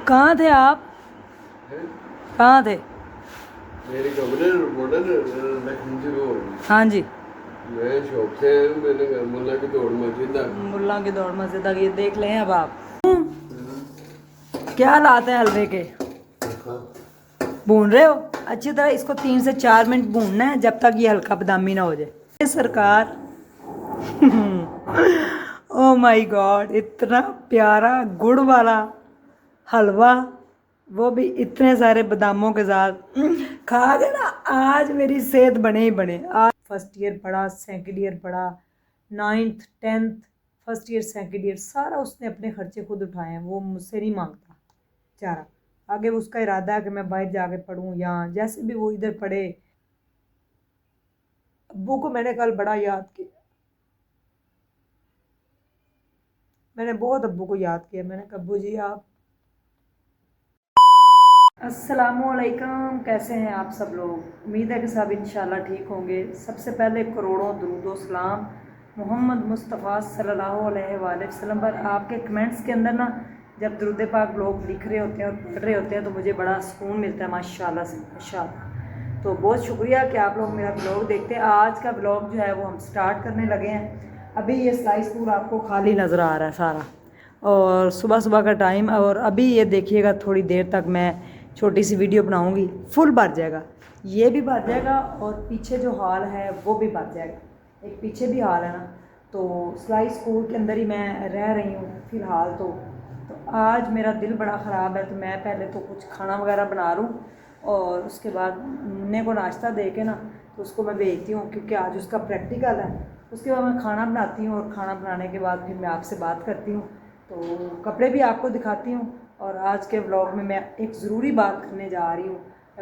कहाँ थे आप? हैं? कहाँ थे? मेरी कंपनी रिपोर्ट है लखनऊ से बोल रही हाँ जी। हूँ। मैं शॉप से आया हूँ, मैंने कहा मुल्ला की दौड़ मस्जिद आ गई। मुल्ला की दौड़ मस्जिद तक ये देख लें अब आप। क्या हालात है हलवे के? भून रहे हो? अच्छी तरह इसको 3 से 4 मिनट भूनना है जब तक ये हल्का बादामी ना हो जाए। ये सरकार ओ माय गॉड, इतना प्यारा गुड़ वाला हलवा, वो भी इतने सारे बादामों के साथ खा के ना आज मेरी सेहत बने ही बने। आज फर्स्ट ईयर पढ़ा, सेकंड ईयर पढ़ा, 9th 10th, first year second year सारा उसने अपने खर्चे खुद उठाए हैं। वो मुझसे नहीं मांगता बेचारा। आगे उसका इरादा है कि मैं बाहर जाके पढूं या जैसे भी वो इधर पढ़े। अब्बू को मैंने कल बड़ा याद किया, मैंने बहुत अब्बू को याद किया। मैंने कहा अब्बू जी आप। अस्सलामुअलैकुम, कैसे हैं आप सब लोग? उम्मीद है कि सब इंशाल्लाह ठीक होंगे। सबसे पहले करोड़ों दुरूद व सलाम मोहम्मद मुस्तफ़ा सल्लल्लाहु अलैहि वसल्लम पर। आपके कमेंट्स के अंदर ना जब दुरूद पाक लोग लिख रहे होते हैं और पढ़ रहे होते हैं तो मुझे बड़ा सुकून मिलता है, माशाल्लाह से माशाल्लाह। तो बहुत शुक्रिया कि आप लोग मेरा ब्लॉग देखते हैं। आज का ब्लॉग जो है वो हम स्टार्ट करने लगे हैं। अभी ये स्लाइस पूरा आपको खाली नज़र आ रहा है सारा, और सुबह सुबह का टाइम। और अभी ये देखिएगा थोड़ी देर तक मैं छोटी सी वीडियो बनाऊंगी, फुल भर जाएगा, ये भी भर जाएगा और पीछे जो हॉल है वो भी भर जाएगा। एक पीछे भी हॉल है ना, तो सिलाई स्कूल के अंदर ही मैं रह रही हूँ फ़िलहाल। तो आज मेरा दिल बड़ा ख़राब है, तो मैं पहले तो कुछ खाना वगैरह बना लूँ और उसके बाद मुन्ने को नाश्ता दे के ना तो उसको मैं भेजती हूँ, क्योंकि आज उसका प्रैक्टिकल है। उसके बाद मैं खाना बनाती हूँ और खाना बनाने के बाद फिर मैं आपसे बात करती हूँ। तो कपड़े भी आपको दिखाती हूँ। और आज के व्लॉग में मैं एक ज़रूरी बात करने जा रही हूँ,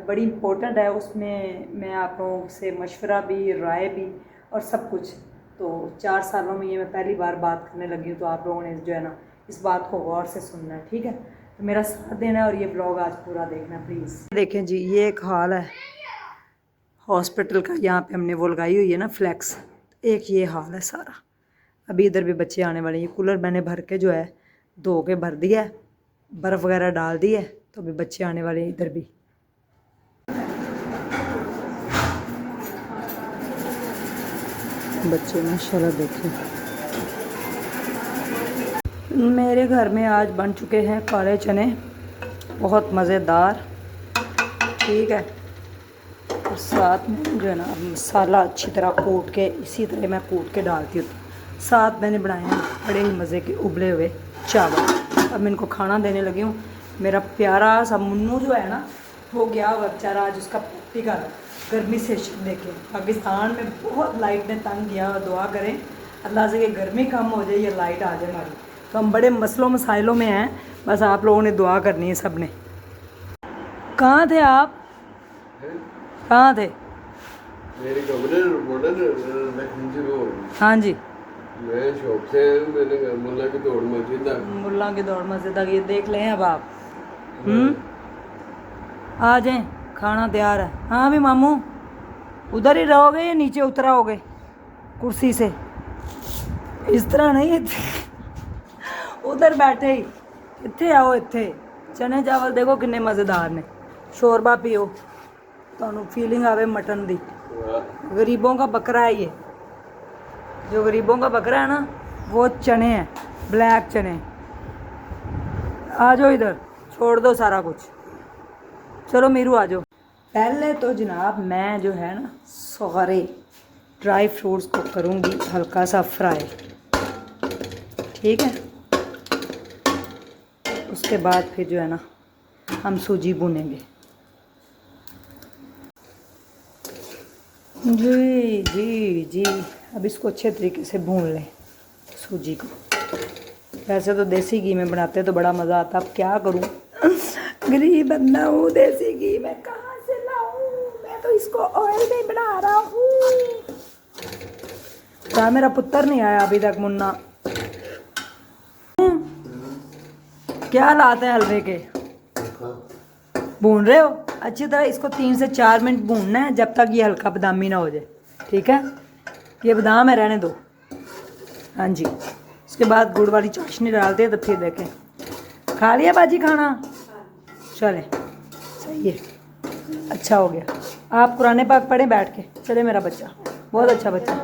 बड़ी इम्पोर्टेंट है। उसमें मैं आप लोगों से मशवरा भी, राय भी और सब कुछ। तो 4 सालों में ये मैं पहली बार बात करने लगी हूँ, तो आप लोगों ने जो है ना इस बात को गौर से सुनना है, ठीक है? तो मेरा साथ देना है और ये ब्लॉग आज पूरा देखना प्लीज़। देखें जी, ये एक हाल है हॉस्पिटल का, यहाँ पे हमने वो लगाई हुई है ना फ्लैक्स। एक ये हाल है सारा। अभी इधर भी बच्चे आने वाले हैं। ये कूलर मैंने भर के जो है धो के भर दिया है, बर्फ़ वगैरह डाल दी है, तो अभी बच्चे आने वाले हैं इधर भी। बच्चे माशाल्लाह देखें। मेरे घर में आज बन चुके हैं काले चने, बहुत मज़ेदार, ठीक है। और साथ में जो है ना मसाला अच्छी तरह कूट के, इसी तरह मैं कूट के डालती हूँ। साथ मैंने बनाए हैं बड़े ही मज़े के उबले हुए चावल। अब मैं इनको खाना देने लगी हूँ। मेरा प्यारा सा मुन्नू जो है ना वो गया हुआ बेचारा, आज उसका प्रैक्टिकल गर्मी से देखे। पाकिस्तान में बहुत लाइट ने तंग किया। दुआ करें अल्लाह से कि गर्मी कम हो जाए, ये लाइट आ जाए हमारी। तो हम बड़े मसलों मसाइलों में हैं, बस आप लोगों ने दुआ करनी है सब ने। कहाँ थे आप? हैं? कहाँ थे? मेरी कंपनी रिपोर्ट है लखनऊ से बोल रही हूँ। हाँ जी। मैं शॉप से आया हूँ, मैंने कहा मुल्ला की दौड़ मस्जिद आ गई। मुल्ला की दौड़ मस्जिद तक ये देख लें अब आप। आ जाएं, खाना तैयार है। हाँ भी मामू उधर ही रहोगे या नीचे उतराओगे कुर्सी से? इस तरह नहीं, उधर बैठे ही। इत्थे आओ, इत्थे चने चावल देखो किन्ने मज़ेदार ने। शोरबा पियो, तो फीलिंग आवे मटन दी। गरीबों का बकरा है ये, जो गरीबों का बकरा है ना वो चने हैं, ब्लैक चने। आ जाओ इधर, छोड़ दो सारा कुछ, चलो मीरू आ जाओ। पहले तो जनाब मैं जो है ना सारे ड्राई फ्रूट्स को करूँगी हल्का सा फ्राई, ठीक है। उसके बाद फिर जो है ना हम सूजी भूनेंगे। जी जी जी, अब इसको अच्छे तरीके से भून लें सूजी को। वैसे तो देसी घी में बनाते तो बड़ा मज़ा आता, अब क्या करूं, गरीब बंदा हूँ, देसी घी मैं कहाँ से लाऊं? मैं तो इसको ऑयल में बना रहा हूँ। क्या मेरा पुत्र नहीं आया अभी तक? मुन्ना, क्या हालात है हलवे के? भून रहे हो? अच्छी तरह इसको 3 से 4 मिनट भूनना है जब तक ये हल्का बादामी ना हो जाए, ठीक है। ये बादाम है, रहने दो। हाँ जी, उसके बाद गुड़ वाली चाशनी डालते हैं तो फिर देखें। खा लिया बाजी खाना? चले सही है, अच्छा हो गया। आप कुरान पाक पढ़ें बैठ के। चले मेरा बच्चा, बहुत अच्छा बच्चा।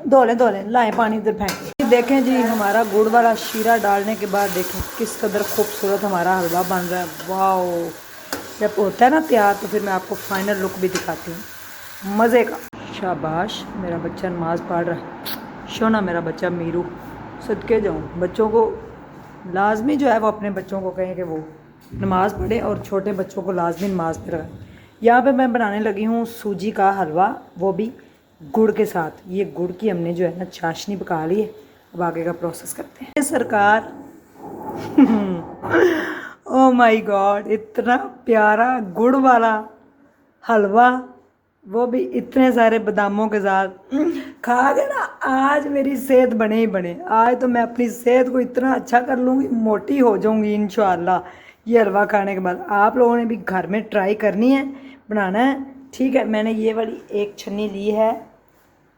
धो लें लाएं पानी इधर फेंके। देखें जी हमारा गुड़ वाला शीरा डालने के बाद देखें किस कदर खूबसूरत हमारा हलवा बन रहा है। वाओ, जब होता है ना तैयार तो फिर मैं आपको फाइनल लुक भी दिखाती हूँ मज़े का। शाबाश, मेरा बच्चा नमाज़ पढ़ रहा है। शोना मेरा बच्चा मीरू, सदके जाऊँ। बच्चों को लाजमी जो है वो अपने बच्चों को कहें कि वो नमाज़ पढ़े और छोटे बच्चों को लाजमी नमाज़ पढ़ाएं। यहाँ पे मैं बनाने लगी हूँ सूजी का हलवा, वो भी गुड़ के साथ। ये गुड़ की हमने जो है ना चाशनी पका ली है। अब आगे का प्रोसेस करते हैं सरकार। ओ माय गॉड, इतना प्यारा गुड़ वाला हलवा, वो भी इतने सारे बादामों के साथ। खा के ना आज मेरी सेहत बने ही बने। आज तो मैं अपनी सेहत को इतना अच्छा कर लूँगी, मोटी हो जाऊँगी इंशाल्लाह ये हलवा खाने के बाद। आप लोगों ने भी घर में ट्राई करनी है, बनाना है, ठीक है। मैंने ये वाली एक छन्नी ली है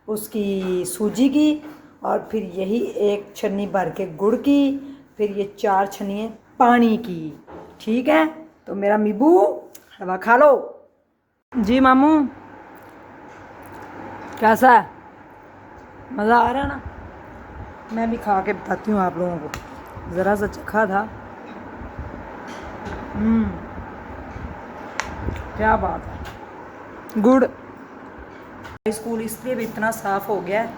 उसकी सूजी की, और फिर यही एक छन्नी भर के गुड़ की, फिर ये 4 छन्नी पानी की, ठीक है। तो मेरा मीबू हलवा खा लो जी। मामू कैसा है, मज़ा आ रहा है ना? मैं भी खा के बताती हूँ आप लोगों को। ज़रा सा चखा था, क्या बात है। गुड़ स्कूल इसलिए भी इतना साफ़ हो गया है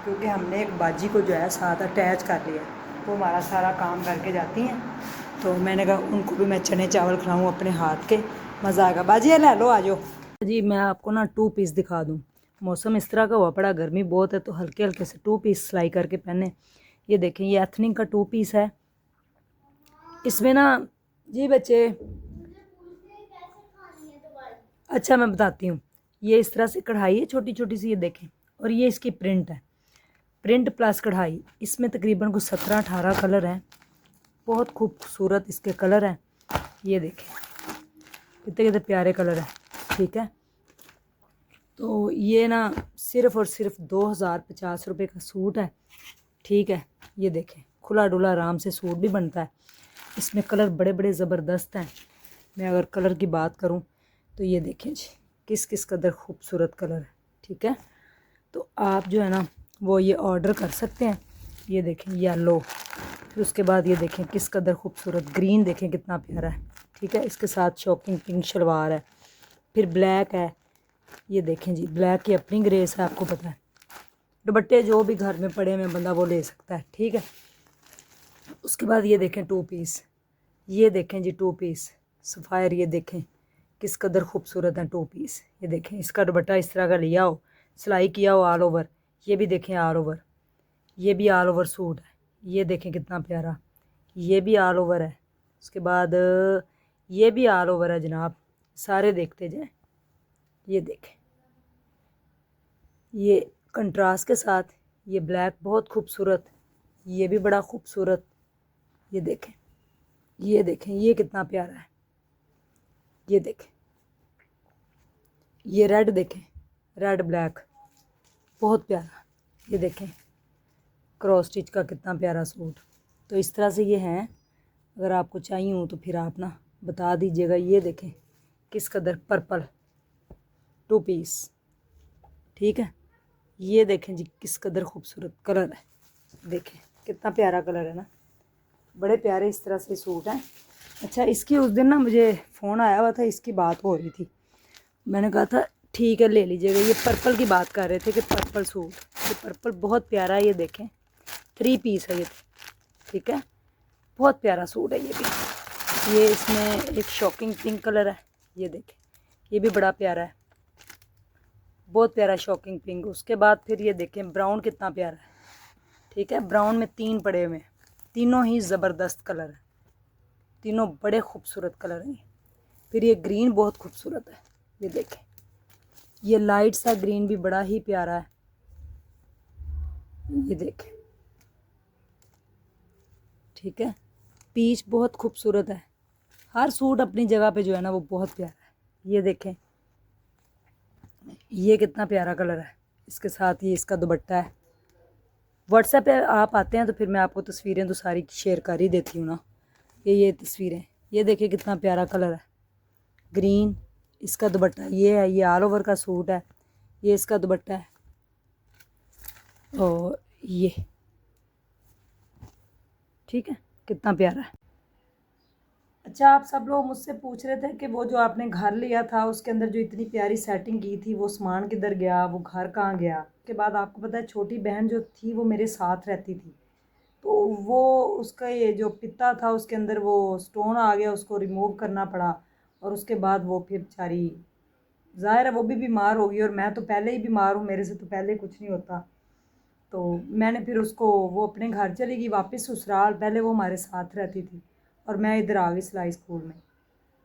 क्योंकि हमने एक बाजी को जो है साथ अटैच कर लिया। वो हमारा सारा काम करके जाती हैं, तो मैंने कहा उनको भी मैं चने चावल खिलाऊँ अपने हाथ के, मज़ा आएगा। बाजी ले लो, आ जाओ जी। मैं आपको ना 2 पीस दिखा दूँ। मौसम इस तरह का हुआ पड़ा, गर्मी बहुत है, तो हल्के हल्के से 2 पीस सिलाई करके पहने। ये देखें, ये एथनिक का 2 पीस है। इसमें ना जी बच्चे, अच्छा मैं बताती हूँ। ये इस तरह से कढ़ाई है छोटी छोटी सी, ये देखें, और ये इसकी प्रिंट है, प्रिंट प्लस कढ़ाई। इसमें तकरीबन कुछ 17-18 कलर हैं, बहुत खूबसूरत इसके कलर हैं। ये देखें कितने कितने प्यारे कलर हैं, ठीक है। तो ये ना सिर्फ़ और सिर्फ 2050 रुपये का सूट है, ठीक है। ये देखें खुला डुला आराम से सूट भी बनता है। इसमें कलर बड़े बड़े ज़बरदस्त हैं। मैं अगर कलर की बात करूं तो ये देखें जी किस किस कदर खूबसूरत कलर है, ठीक है। तो आप जो है ना वो ये ऑर्डर कर सकते हैं। ये देखें येलो, फिर उसके बाद ये देखें किस कदर खूबसूरत ग्रीन, देखें कितना प्यारा है, ठीक है। इसके साथ शॉकिंग पिंक शलवार है, फिर ब्लैक है। ये देखें जी ब्लैक की अपनी ग्रेस है, आपको पता है। दुपट्टे जो भी घर में पड़े हुए बंदा वो ले सकता है, ठीक है। उसके बाद ये देखें 2 पीस, ये देखें जी 2 पीस सफ़ायर, ये देखें किस कदर खूबसूरत है 2 पीस। ये देखें इसका दुपट्टा इस तरह का लिया हो, सिलाई किया हो ऑल ओवर। ये भी देखें ऑल ओवर, ये भी ऑल ओवर सूट है। ये देखें कितना प्यारा, ये भी ऑल ओवर है। उसके बाद ये भी ऑल ओवर है जनाब, सारे देखते जाएं। ये देखें, ये कंट्रास्ट के साथ, ये ब्लैक बहुत खूबसूरत, ये भी बड़ा खूबसूरत। ये देखें, ये देखें ये कितना प्यारा है। ये देखें, ये रेड देखें, रेड ब्लैक बहुत प्यारा। ये देखें क्रॉस स्टिच का कितना प्यारा सूट। तो इस तरह से ये हैं, अगर आपको चाहिए हो तो फिर आप ना बता दीजिएगा। ये देखें किस कदर पर्पल 2 पीस, ठीक है। ये देखें जी किस कदर खूबसूरत कलर है, देखें कितना प्यारा कलर है ना, बड़े प्यारे इस तरह से सूट हैं। अच्छा, इसकी उस दिन ना मुझे फ़ोन आया हुआ था, इसकी बात हो रही थी, मैंने कहा था ठीक है ले लीजिएगा। ये पर्पल की बात कर रहे थे कि पर्पल सूट, ये पर्पल बहुत प्यारा है। ये देखें 3 पीस है ये, ठीक है, बहुत प्यारा सूट है ये भी। ये इसमें एक शॉकिंग पिंक कलर है, ये देखें ये भी बड़ा प्यारा है, बहुत प्यारा शॉकिंग पिंक। उसके बाद फिर ये देखें ब्राउन कितना प्यारा है, ठीक है। ब्राउन में 3 पड़े हुए हैं, तीनों ही ज़बरदस्त कलर है, तीनों बड़े खूबसूरत कलर हैं। फिर ये ग्रीन बहुत खूबसूरत है, ये देखें ये लाइट सा ग्रीन भी बड़ा ही प्यारा है। ये देखें, ठीक है। पीच बहुत खूबसूरत है। हर सूट अपनी जगह पे जो है ना वो बहुत प्यारा है। ये देखें ये कितना प्यारा कलर है, इसके साथ ये इसका दुपट्टा है। व्हाट्सएप पे आप आते हैं तो फिर मैं आपको तस्वीरें तो सारी शेयर कर ही देती हूँ ना। ये तस्वीरें ये देखिए कितना प्यारा कलर है, ग्रीन। इसका दुपट्टा ये है, ये ऑल ओवर का सूट है, ये इसका दुपट्टा है। और ये ठीक है, कितना प्यारा है। अच्छा, आप सब लोग मुझसे पूछ रहे थे कि वो जो आपने घर लिया था उसके अंदर जो इतनी प्यारी सेटिंग की थी वो सामान किधर गया, वो घर कहाँ गया। उसके बाद आपको पता है छोटी बहन जो थी वो मेरे साथ रहती थी, तो वो उसका ये जो पित्ता था उसके अंदर वो स्टोन आ गया, उसको रिमूव करना पड़ा। और उसके बाद वो फिर बेचारी ज़ाहिर है वो भी बीमार हो गई, और मैं तो पहले ही बीमार हूँ, मेरे से तो पहले कुछ नहीं होता। तो मैंने फिर उसको, वो अपने घर चली गई वापस ससुराल, पहले वो हमारे साथ रहती थी और मैं इधर आ गई सिलाई स्कूल में।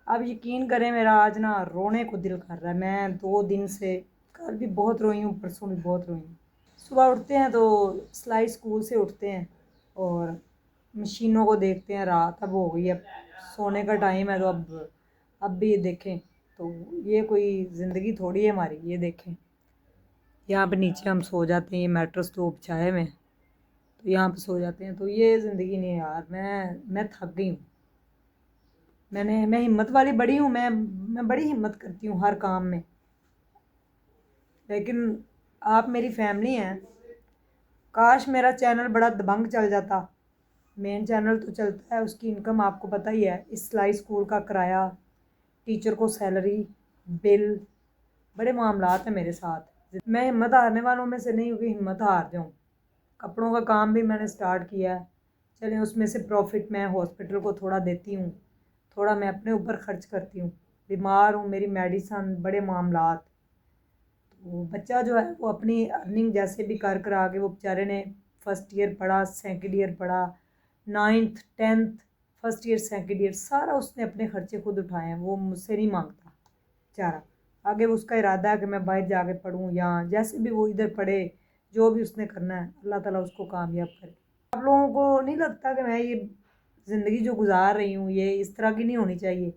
अब यकीन करें मेरा आज ना रोने को दिल कर रहा है। मैं 2 दिन से, कल भी बहुत रोई हूँ, परसों भी बहुत रोई हूँ। सुबह उठते हैं तो सिलाई स्कूल से उठते हैं और मशीनों को देखते हैं, रात अब हो गई, अब सोने का टाइम है, तो अब भी ये देखें तो ये कोई ज़िंदगी थोड़ी है हमारी। ये देखें यहाँ पे नीचे हम सो जाते हैं, ये मैट्रेस तो बिछाए में, तो यहाँ पे सो जाते हैं। तो ये ज़िंदगी नहीं है यार, मैं थक गई हूँ। मैं हिम्मत वाली बड़ी हूँ, मैं बड़ी हिम्मत करती हूँ हर काम में, लेकिन आप मेरी फैमिली हैं। काश मेरा चैनल बड़ा दबंग चल जाता। मेन चैनल तो चलता है, उसकी इनकम आपको पता ही है, इस सिलाई स्कूल का किराया, टीचर को सैलरी, बिल, बड़े मामलात हैं मेरे साथ। मैं हिम्मत हारने वालों में से नहीं हूँ कि हिम्मत हार जाऊँ। कपड़ों का काम भी मैंने स्टार्ट किया है, चलें उसमें से प्रॉफिट मैं हॉस्पिटल को थोड़ा देती हूँ, थोड़ा मैं अपने ऊपर खर्च करती हूँ। बीमार हूँ, मेरी मेडिसन, बड़े मामलात। तो बच्चा जो है वो अपनी अर्निंग जैसे भी कर कर आगे, वो बेचारे ने फर्स्ट ईयर पढ़ा, सेकंड ईयर पढ़ा, 9th 10th, first year second year सारा उसने अपने खर्चे खुद उठाए हैं, वो मुझसे नहीं मांगता बेचारा। आगे वो उसका इरादा है कि मैं बाहर जाके पढ़ूँ, या जैसे भी वो इधर पढ़े, जो भी उसने करना है अल्लाह ताला उसको कामयाब करे। आप लोगों को नहीं लगता कि मैं ये ज़िंदगी जो गुजार रही हूँ ये इस तरह की नहीं होनी चाहिए।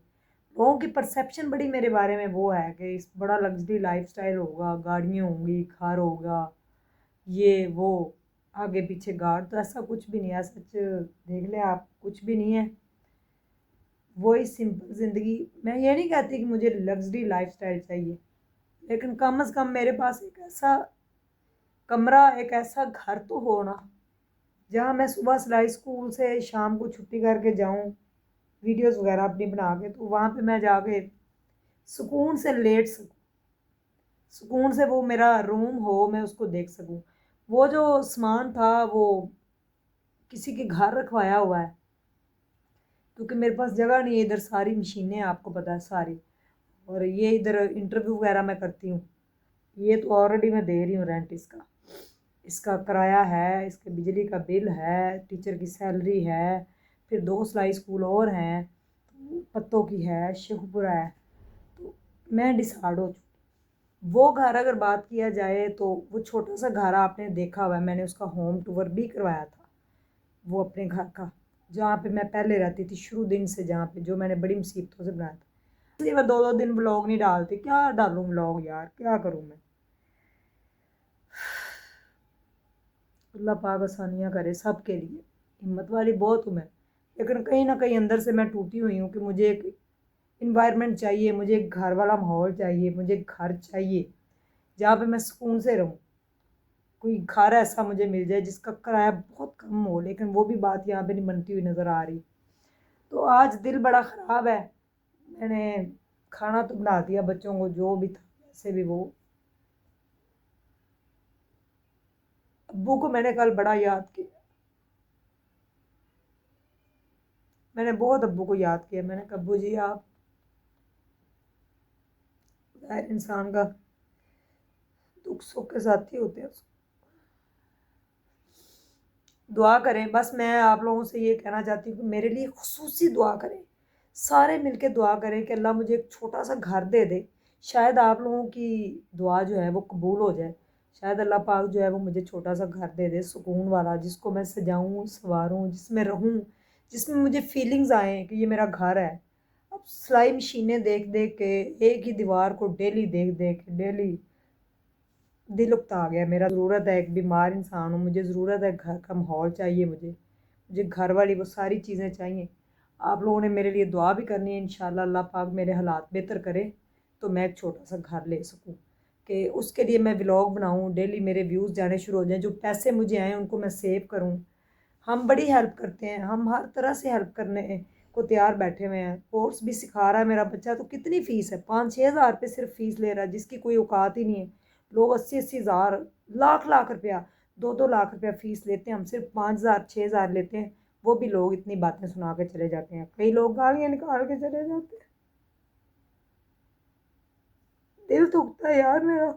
लोगों की परसेप्शन बड़ी मेरे बारे में वो है कि इस बड़ा लग्जरी लाइफस्टाइल होगा, गाड़ियाँ होंगी, कार होगा, ये वो, आगे पीछे गार्ड, तो ऐसा कुछ भी नहीं है। सच देख ले आप, कुछ भी नहीं है, वही सिंपल ज़िंदगी। मैं ये नहीं कहती कि मुझे लग्जरी लाइफस्टाइल चाहिए, लेकिन कम से कम मेरे पास एक ऐसा कमरा, एक ऐसा घर तो हो ना, जहाँ मैं सुबह सिलाई स्कूल से शाम को छुट्टी करके जाऊँ, वीडियोस वगैरह अपनी बना के, तो वहाँ पे मैं जाके सुकून से लेट सकूँ, सुकून से वो मेरा रूम हो, मैं उसको देख सकूँ। वो जो सामान था वो किसी के घर रखवाया हुआ है, क्योंकि मेरे पास जगह नहीं है, इधर सारी मशीनें आपको पता है सारी, और ये इधर इंटरव्यू वगैरह मैं करती हूँ। ये तो ऑलरेडी मैं दे रही हूँ रेंट इसका, इसका किराया है, इसके बिजली का बिल है, टीचर की सैलरी है, फिर 2 सिलाई स्कूल और हैं, तो पत्तों की है, शेखपुरा है। तो मैं डिसाइड हो चुकी। वो घर अगर बात किया जाए तो वो छोटा सा घर आपने देखा हुआ है, मैंने उसका होम टूर भी करवाया था, वो अपने घर का, जहाँ पे मैं पहले रहती थी शुरू दिन से, जहाँ पे जो मैंने बड़ी मुसीबतों से बनाया था। इसलिए मैं 2-2 दिन ब्लॉग नहीं डालती, क्या डालूँ ब्लॉग यार, क्या करूँ मैं। अल्लाह पाक आसानियाँ करे सब के लिए। हिम्मत वाली बहुत हूँ मैं, लेकिन कहीं ना कहीं अंदर से मैं टूटी हुई हूँ कि मुझे एक इन्वायरमेंट चाहिए, मुझे एक घर वाला माहौल चाहिए, मुझे घर चाहिए जहाँ पे मैं सुकून से रहूँ। कोई घर ऐसा मुझे मिल जाए जिसका किराया बहुत कम हो, लेकिन वो भी बात यहाँ पे नहीं बनती हुई नज़र आ रही। तो आज दिल बड़ा ख़राब है। मैंने खाना तो बना दिया बच्चों को, जो भी था वैसे भी वो, अब्बू को मैंने कल बड़ा याद किया, मैंने बहुत अब्बू को याद किया। मैंने कहा अब्बू जी आप, इंसान का दुख सुख के साथी होते हैं, दुआ करें। बस मैं आप लोगों से ये कहना चाहती हूँ कि मेरे लिए खुसूसी दुआ करें, सारे मिलके दुआ करें कि अल्लाह मुझे एक छोटा सा घर दे दे। शायद आप लोगों की दुआ जो है वो कबूल हो जाए, शायद अल्लाह पाक जो है वो मुझे छोटा सा घर दे दे, सुकून वाला, जिसको मैं सजाऊँ संवारूँ, जिसमें रहूँ, जिसमें मुझे फीलिंग्स आएँ कि ये मेरा घर है। अब सिलाई मशीनें देख देख के, एक ही दीवार को डेली देख देख के, डेली दिल उकता आ गया मेरा। ज़रूरत है, एक बीमार इंसान हूँ, मुझे ज़रूरत है, घर का माहौल चाहिए, मुझे घर वाली वो सारी चीज़ें चाहिए। आप लोगों ने मेरे लिए दुआ भी करनी है, इंशाल्लाह अल्लाह पाक मेरे हालात बेहतर करे तो मैं एक छोटा सा घर ले सकूं, कि उसके लिए मैं व्लॉग बनाऊं, डेली मेरे व्यूज़ जाने शुरू हो जाएं, जो पैसे मुझे आए उनको मैं सेव करूं। हम बड़ी हेल्प करते हैं, हम हर तरह से हेल्प करने को तैयार बैठे हुए हैं। कोर्स भी सिखा रहा है मेरा बच्चा, तो कितनी फ़ीस है, 5-6 हज़ार रुपये सिर्फ फ़ीस ले रहा है, जिसकी कोई औकात ही नहीं है। लोग 80-80 हज़ार, लाख लाख रुपया, 2-2 लाख रुपया फ़ीस लेते हैं, हम सिर्फ 5,000-6,000 लेते हैं। वो भी लोग इतनी बातें सुना के चले जाते हैं, कई लोग गालियाँ निकाल के चले जाते हैं। दिल दुखता है यार मेरा।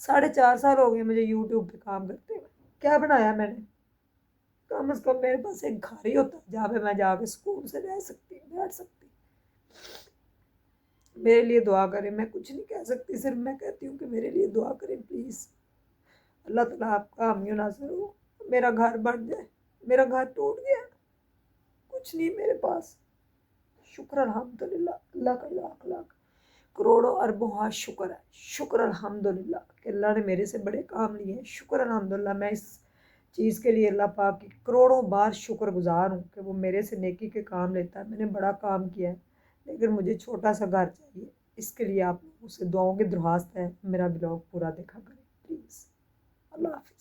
4.5 साल हो गए मुझे यूट्यूब पे काम करते हुए। क्या बनाया मैंने? कम से कम मेरे पास एक घर ही होता जहाँ पे मैं जाके सुकून से रह सकती, बैठ सकती। मेरे लिए दुआ करें, मैं कुछ नहीं कह सकती, सिर्फ मैं कहती हूँ कि मेरे लिए दुआ करें प्लीज़। अल्लाह ताला आपका हामी नासिर हो, मेरा घर बन जाए। मेरा घर टूट गया, कुछ नहीं मेरे पास। शुक्र अल्हम्दुलिल्लाह, अल्लाह का लाख लाख करोड़ों अरबों हाथ शुक्र है। शुक्र अल्हम्दुलिल्लाह कि अल्लाह ने मेरे से बड़े काम लिए हैं। शुक्र अल्हम्दुलिल्लाह, मैं इस चीज़ के लिए अल्लाह पाक की करोड़ों बार शुक्रगुजार हूँ कि वो मेरे से नेकी के काम लेता है। मैंने बड़ा काम किया है, लेकिन मुझे छोटा सा घर चाहिए। इसके लिए आप लोगों से दुआओं की दरख्वास्त है, मेरा ब्लॉग पूरा देखा करें प्लीज़। अल्लाह हाफ़िज़।